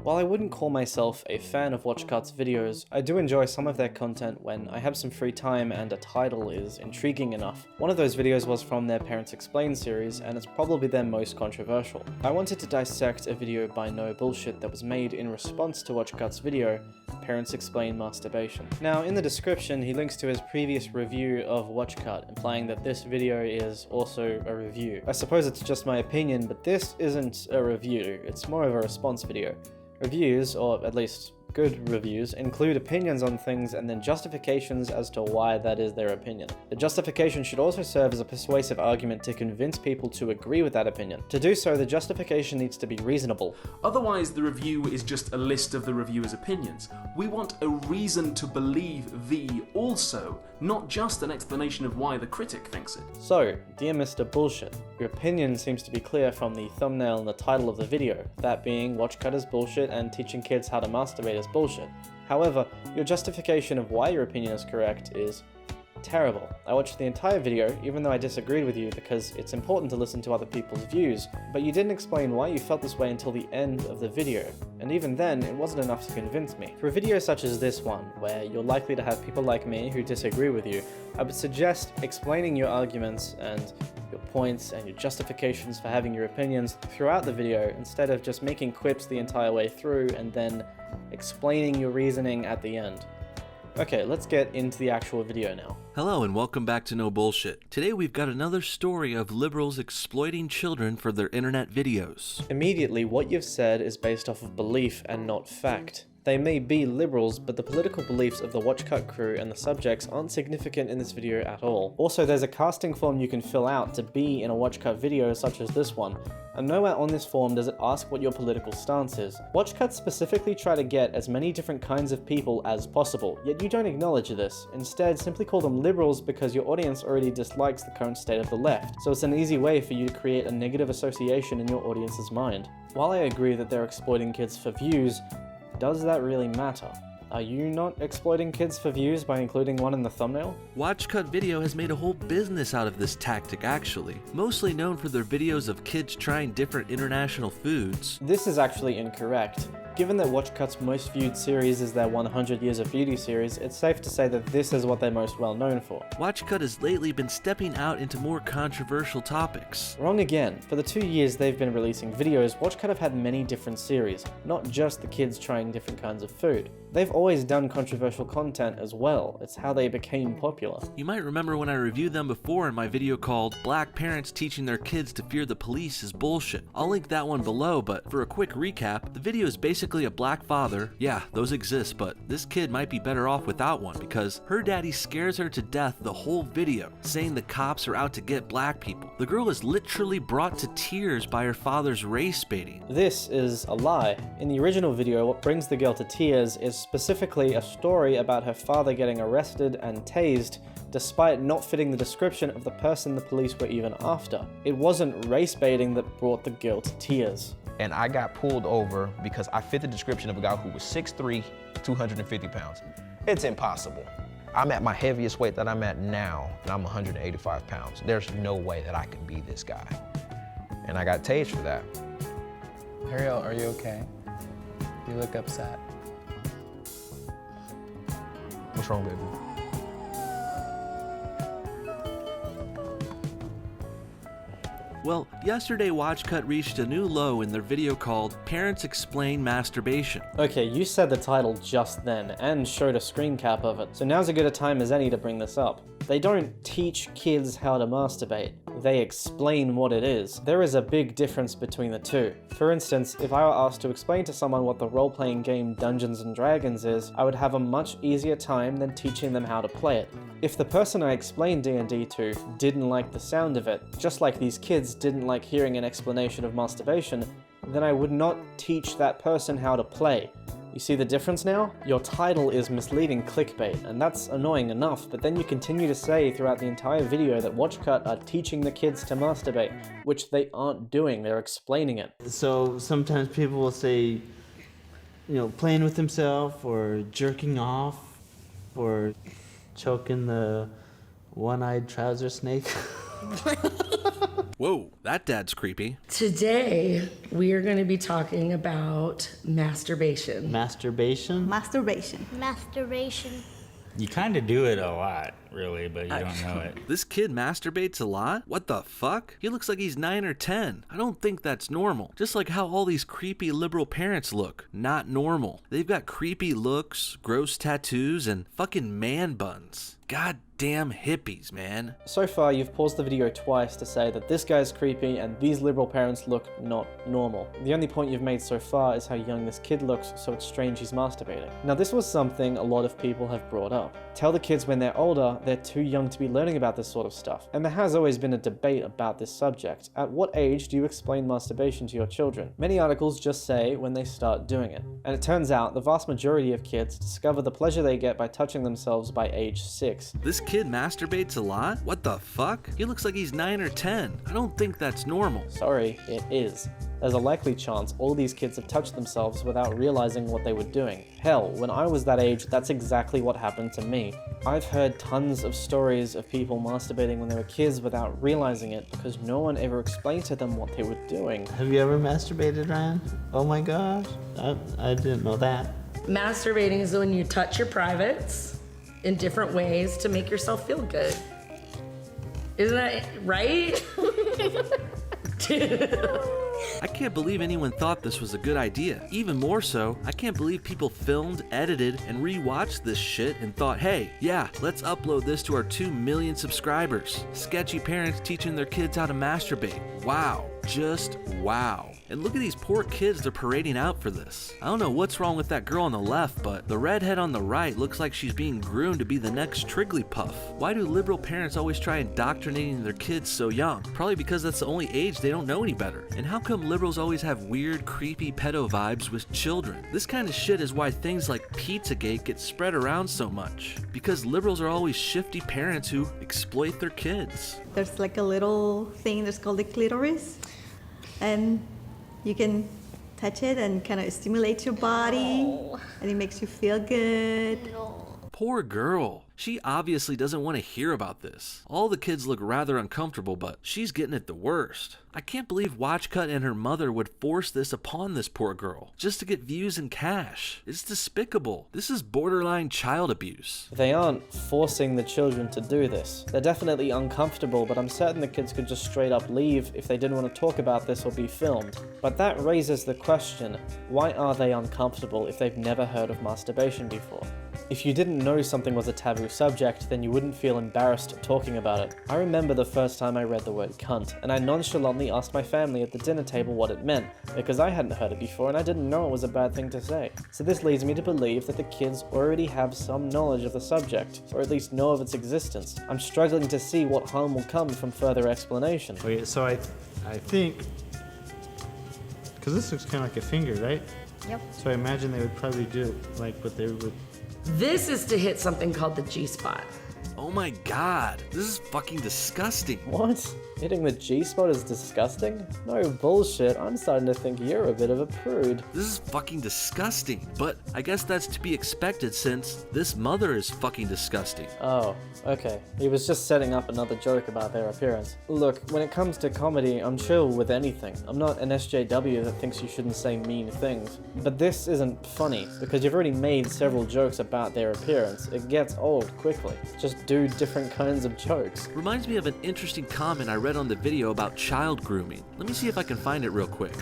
While I wouldn't call myself a fan of WatchCut's videos, I do enjoy some of their content when I have some free time and a title is intriguing enough. One of those videos was from their Parents Explain series, and it's probably their most controversial. I wanted to dissect a video by No Bullshit that was made in response to WatchCut's video, Parents Explain Masturbation. Now, in the description, he links to his previous review of WatchCut, implying that this video is also a review. I suppose it's just my opinion, but this isn't a review, it's more of a response video. Reviews, or at least good reviews, include opinions on things and then justifications as to why that is their opinion. The justification should also serve as a persuasive argument to convince people to agree with that opinion. To do so, the justification needs to be reasonable. Otherwise, the review is just a list of the reviewer's opinions. We want a reason to believe the also, not just an explanation of why the critic thinks it. So, dear Mr. Bullshit, your opinion seems to be clear from the thumbnail and the title of the video, that being WatchCut is bullshit and teaching kids how to masturbate is bullshit. However, your justification of why your opinion is correct is terrible. I watched the entire video, even though I disagreed with you because it's important to listen to other people's views, but you didn't explain why you felt this way until the end of the video, and even then, it wasn't enough to convince me. For a video such as this one, where you're likely to have people like me who disagree with you, I would suggest explaining your arguments and your points and your justifications for having your opinions throughout the video instead of just making quips the entire way through and then explaining your reasoning at the end. Okay, let's get into the actual video now. Hello and welcome back to No Bullshit. Today we've got another story of liberals exploiting children for their internet videos. Immediately, what you've said is based off of belief and not fact. They may be liberals, but the political beliefs of the WatchCut crew and the subjects aren't significant in this video at all. Also, there's a casting form you can fill out to be in a WatchCut video such as this one, and nowhere on this form does it ask what your political stance is. WatchCut specifically try to get as many different kinds of people as possible, yet you don't acknowledge this. Instead, simply call them liberals because your audience already dislikes the current state of the left, so it's an easy way for you to create a negative association in your audience's mind. While I agree that they're exploiting kids for views, does that really matter? Are you not exploiting kids for views by including one in the thumbnail? WatchCut Video has made a whole business out of this tactic actually, mostly known for their videos of kids trying different international foods. This is actually incorrect. Given that WatchCut's most viewed series is their 100 Years of Beauty series, it's safe to say that this is what they're most well known for. WatchCut has lately been stepping out into more controversial topics. Wrong again. For the 2 years they've been releasing videos, WatchCut have had many different series, not just the kids trying different kinds of food. They've always done controversial content as well. It's how they became popular. You might remember when I reviewed them before in my video called Black Parents Teaching Their Kids to Fear the Police is Bullshit. I'll link that one below, but for a quick recap, the video is basically a black father, yeah, those exist, but this kid might be better off without one because her daddy scares her to death the whole video, saying the cops are out to get black people. The girl is literally brought to tears by her father's race baiting. This is a lie. In the original video, what brings the girl to tears is specifically a story about her father getting arrested and tased despite not fitting the description of the person the police were even after. It wasn't race baiting that brought the girl to tears. And I got pulled over because I fit the description of a guy who was 6'3", 250 pounds. It's impossible. I'm at my heaviest weight that I'm at now, and I'm 185 pounds. There's no way that I can be this guy. And I got tased for that. Ariel, are you okay? You look upset. What's wrong, baby? Well, yesterday WatchCut reached a new low in their video called Parents Explain Masturbation. Okay, you said the title just then, and showed a screen cap of it, so now's as good a time as any to bring this up. They don't teach kids how to masturbate, they explain what it is. There is a big difference between the two. For instance, if I were asked to explain to someone what the role-playing game Dungeons & Dragons is, I would have a much easier time than teaching them how to play it. If the person I explained D&D to didn't like the sound of it, just like these kids didn't like hearing an explanation of masturbation, then I would not teach that person how to play. You see the difference now? Your title is misleading clickbait, and that's annoying enough, but then you continue to say throughout the entire video that WatchCut are teaching the kids to masturbate, which they aren't doing, they're explaining it. So sometimes people will say, you know, playing with himself, or jerking off, or choking the one-eyed trouser snake. Whoa, that dad's creepy. Today, we are going to be talking about masturbation. Masturbation? Masturbation. Masturbation. You kind of do it a lot, really, but you don't know it. This kid masturbates a lot? What the fuck? He looks like he's 9 or 10. I don't think that's normal. Just like how all these creepy liberal parents look. Not normal. They've got creepy looks, gross tattoos, and fucking man buns. Goddamn hippies, man. So far, you've paused the video twice to say that this guy's creepy and these liberal parents look not normal. The only point you've made so far is how young this kid looks, so it's strange he's masturbating. Now, this was something a lot of people have brought up. Tell the kids when they're older, they're too young to be learning about this sort of stuff. And there has always been a debate about this subject. At what age do you explain masturbation to your children? Many articles just say when they start doing it. And it turns out the vast majority of kids discover the pleasure they get by touching themselves by age 6. This kid masturbates a lot? What the fuck? He looks like he's 9 or 10. I don't think that's normal. Sorry, it is. There's a likely chance all these kids have touched themselves without realizing what they were doing. Hell, when I was that age, that's exactly what happened to me. I've heard tons of stories of people masturbating when they were kids without realizing it because no one ever explained to them what they were doing. Have you ever masturbated, Ryan? Oh my gosh, I didn't know that. Masturbating is when you touch your privates in different ways to make yourself feel good. Isn't that right? I can't believe anyone thought this was a good idea. Even more so, I can't believe people filmed, edited, and rewatched this shit and thought, hey, yeah, let's upload this to our 2 million subscribers. Sketchy parents teaching their kids how to masturbate. Wow. Just wow. And look at these poor kids they're parading out for this. I don't know what's wrong with that girl on the left, but the redhead on the right looks like she's being groomed to be the next Trigglypuff. Why do liberal parents always try indoctrinating their kids so young? Probably because that's the only age they don't know any better. And how come liberals always have weird, creepy pedo vibes with children? This kind of shit is why things like Pizzagate get spread around so much. Because liberals are always shifty parents who exploit their kids. There's like a little thing that's called the clitoris, and you can touch it and kind of stimulate your body, and it makes you feel good. Poor girl. She obviously doesn't want to hear about this. All the kids look rather uncomfortable, but she's getting it the worst. I can't believe WatchCut and her mother would force this upon this poor girl, just to get views and cash. It's despicable. This is borderline child abuse. They aren't forcing the children to do this. They're definitely uncomfortable, but I'm certain the kids could just straight up leave if they didn't want to talk about this or be filmed. But that raises the question, why are they uncomfortable if they've never heard of masturbation before? If you didn't know something was a taboo subject, then you wouldn't feel embarrassed talking about it. I remember the first time I read the word cunt, and I nonchalantly asked my family at the dinner table what it meant, because I hadn't heard it before and I didn't know it was a bad thing to say. So this leads me to believe that the kids already have some knowledge of the subject, or at least know of its existence. I'm struggling to see what harm will come from further explanation. Wait, so I think, because this looks kind of like a finger, right? Yep. So I imagine they would probably do it like what they would. This is to hit something called the G-spot. Oh my god, this is fucking disgusting. What? Hitting the G-spot is disgusting? No bullshit, I'm starting to think you're a bit of a prude. This is fucking disgusting. But I guess that's to be expected since this mother is fucking disgusting. Oh, okay. He was just setting up another joke about their appearance. Look, when it comes to comedy, I'm chill with anything. I'm not an SJW that thinks you shouldn't say mean things. But this isn't funny, because you've already made several jokes about their appearance. It gets old quickly. Just do different kinds of jokes. Reminds me of an interesting comment I read on the video about child grooming. Let me see if I can find it real quick.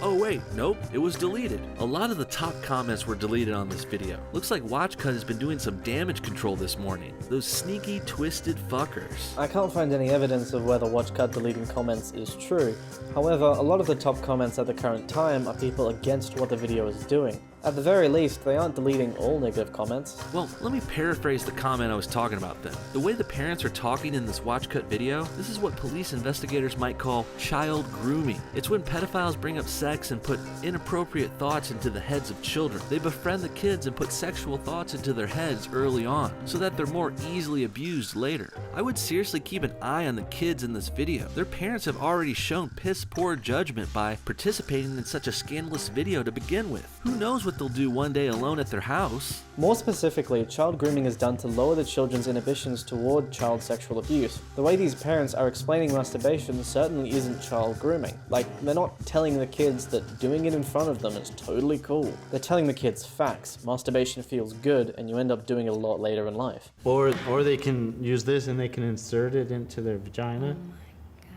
Oh wait, nope, it was deleted. A lot of the top comments were deleted on this video. Looks like WatchCut has been doing some damage control this morning. Those sneaky, twisted fuckers. I can't find any evidence of whether WatchCut deleting comments is true. However, a lot of the top comments at the current time are people against what the video is doing. At the very least, they aren't deleting all negative comments. Well, let me paraphrase the comment I was talking about then. The way the parents are talking in this WatchCut video, this is what police investigators might call child grooming. It's when pedophiles bring up sex and put inappropriate thoughts into the heads of children. They befriend the kids and put sexual thoughts into their heads early on, so that they're more easily abused later. I would seriously keep an eye on the kids in this video. Their parents have already shown piss poor judgment by participating in such a scandalous video to begin with. Who knows what they'll do one day alone at their house? More specifically, child grooming is done to lower the children's inhibitions toward child sexual abuse. The way these parents are explaining masturbation certainly isn't child grooming. Like, they're not telling the kids that doing it in front of them is totally cool. They're telling the kids facts. Masturbation feels good, and you end up doing it a lot later in life. Or they can use this and they can insert it into their vagina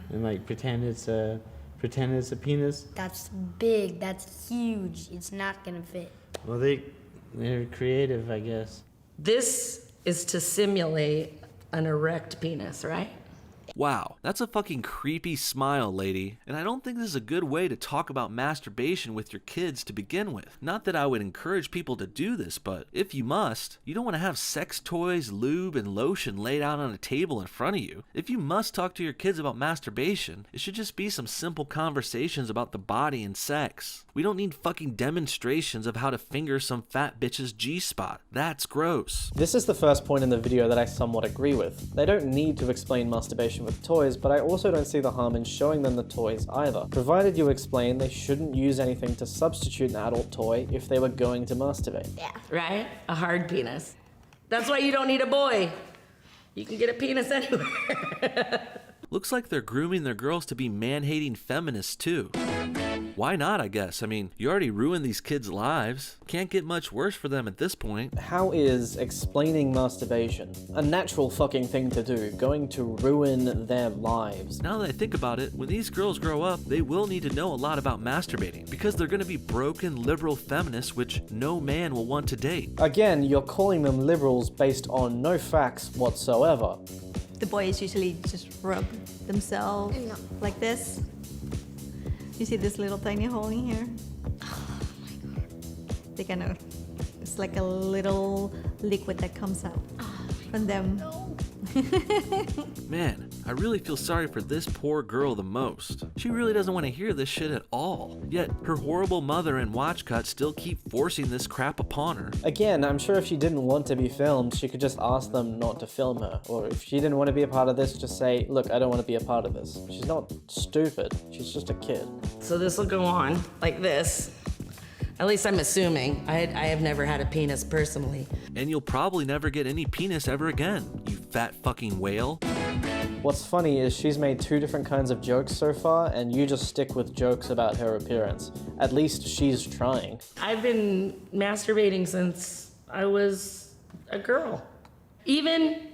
and like pretend it's a penis. That's big, that's huge. It's not gonna fit. Well, they're creative, I guess. This is to simulate an erect penis, right? Wow, that's a fucking creepy smile, lady. And I don't think this is a good way to talk about masturbation with your kids to begin with. Not that I would encourage people to do this, but if you must, you don't want to have sex toys, lube, and lotion laid out on a table in front of you. If you must talk to your kids about masturbation, it should just be some simple conversations about the body and sex. We don't need fucking demonstrations of how to finger some fat bitch's G-spot. That's gross. This is the first point in the video that I somewhat agree with. They don't need to explain masturbation with toys, but I also don't see the harm in showing them the toys either, provided you explain they shouldn't use anything to substitute an adult toy if they were going to masturbate. Yeah. Right? A hard penis. That's why you don't need a boy. You can get a penis anywhere. Looks like they're grooming their girls to be man-hating feminists too. Why not, I guess? I mean, you already ruined these kids' lives. Can't get much worse for them at this point. How is explaining masturbation, a natural fucking thing to do, going to ruin their lives? Now that I think about it, when these girls grow up, they will need to know a lot about masturbating, because they're gonna be broken liberal feminists which no man will want to date. Again, you're calling them liberals based on no facts whatsoever. The boys usually just rub themselves like this. You see this little tiny hole in here? Oh my god. They kind of, it's like a little liquid that comes out from them. Man, I really feel sorry for this poor girl the most. She really doesn't want to hear this shit at all. Yet, her horrible mother and watch cut still keep forcing this crap upon her. Again, I'm sure if she didn't want to be filmed, she could just ask them not to film her. Or if she didn't want to be a part of this, just say, look, I don't want to be a part of this. She's not stupid, she's just a kid. So this will go on like this. At least I'm assuming. I have never had a penis personally. And you'll probably never get any penis ever again, you fat fucking whale. What's funny is she's made 2 different kinds of jokes so far, and you just stick with jokes about her appearance. At least she's trying. I've been masturbating since I was a girl. Even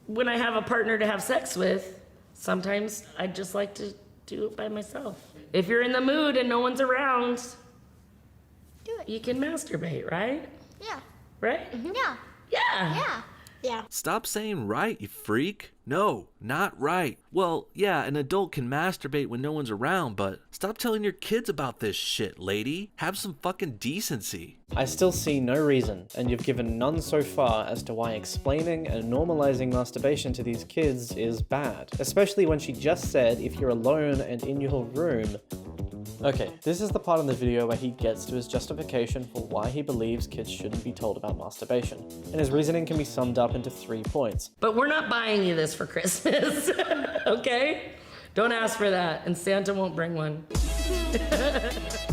when I have a partner to have sex with, sometimes I just like to do it by myself. If you're in the mood and no one's around, Do it. you can masturbate, right? Yeah. Right? Yeah. Yeah. Yeah. Yeah. Stop saying right, you freak. No, not right. Well, yeah, an adult can masturbate when no one's around, but stop telling your kids about this shit, lady. Have some fucking decency. I still see no reason, and you've given none so far, as to why explaining and normalizing masturbation to these kids is bad. Especially when she just said if you're alone and in your room. Okay, this is the part in the video where he gets to his justification for why he believes kids shouldn't be told about masturbation. And his reasoning can be summed up into 3 points. But we're not buying you this for Christmas, okay? Don't ask for that, and Santa won't bring one.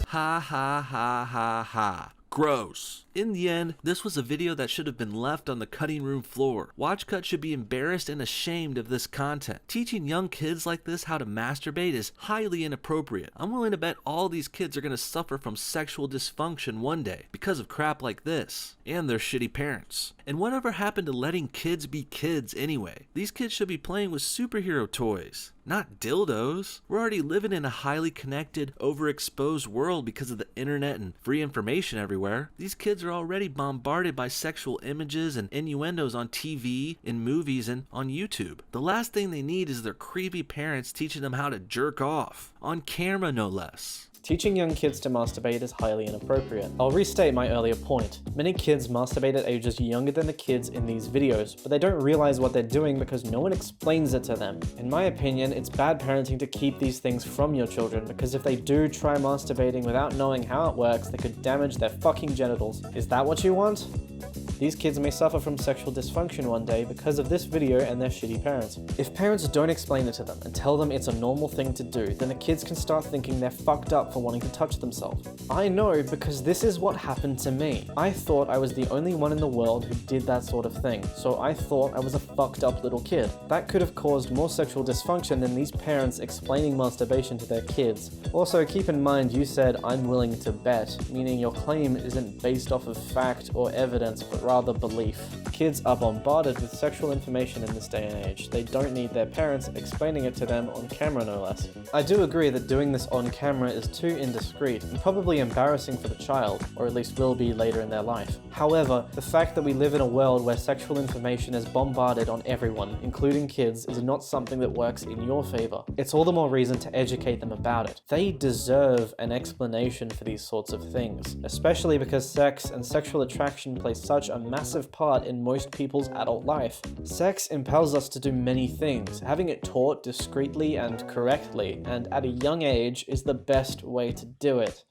Ha ha ha ha ha. Gross. In the end, this was a video that should have been left on the cutting room floor. WatchCut should be embarrassed and ashamed of this content. Teaching young kids like this how to masturbate is highly inappropriate. I'm willing to bet all these kids are going to suffer from sexual dysfunction one day because of crap like this, and their shitty parents. And whatever happened to letting kids be kids anyway? These kids should be playing with superhero toys, not dildos. We're already living in a highly connected, overexposed world because of the internet and free information everywhere. These kids are already bombarded by sexual images and innuendos on TV, in movies, and on YouTube. The last thing they need is their creepy parents teaching them how to jerk off. On camera, no less. Teaching young kids to masturbate is highly inappropriate. I'll restate my earlier point. Many kids masturbate at ages younger than the kids in these videos, but they don't realize what they're doing because no one explains it to them. In my opinion, it's bad parenting to keep these things from your children, because if they do try masturbating without knowing how it works, they could damage their fucking genitals. Is that what you want? These kids may suffer from sexual dysfunction one day because of this video and their shitty parents. If parents don't explain it to them and tell them it's a normal thing to do, then the kids can start thinking they're fucked up for wanting to touch themselves. I know because this is what happened to me. I thought I was the only one in the world who did that sort of thing, so I thought I was a fucked up little kid. That could have caused more sexual dysfunction than these parents explaining masturbation to their kids. Also, keep in mind you said I'm willing to bet, meaning your claim isn't based off of fact or evidence, but rather belief. Kids are bombarded with sexual information in this day and age. They don't need their parents explaining it to them on camera, no less. I do agree that doing this on camera is too indiscreet and probably embarrassing for the child, or at least will be later in their life. However, the fact that we live in a world where sexual information is bombarded on everyone, including kids, is not something that works in your favor. It's all the more reason to educate them about it. They deserve an explanation for these sorts of things, especially because sex and sexual attraction play such a massive part in most people's adult life. Sex impels us to do many things. Having it taught discreetly and correctly, and at a young age, is the best way to do it.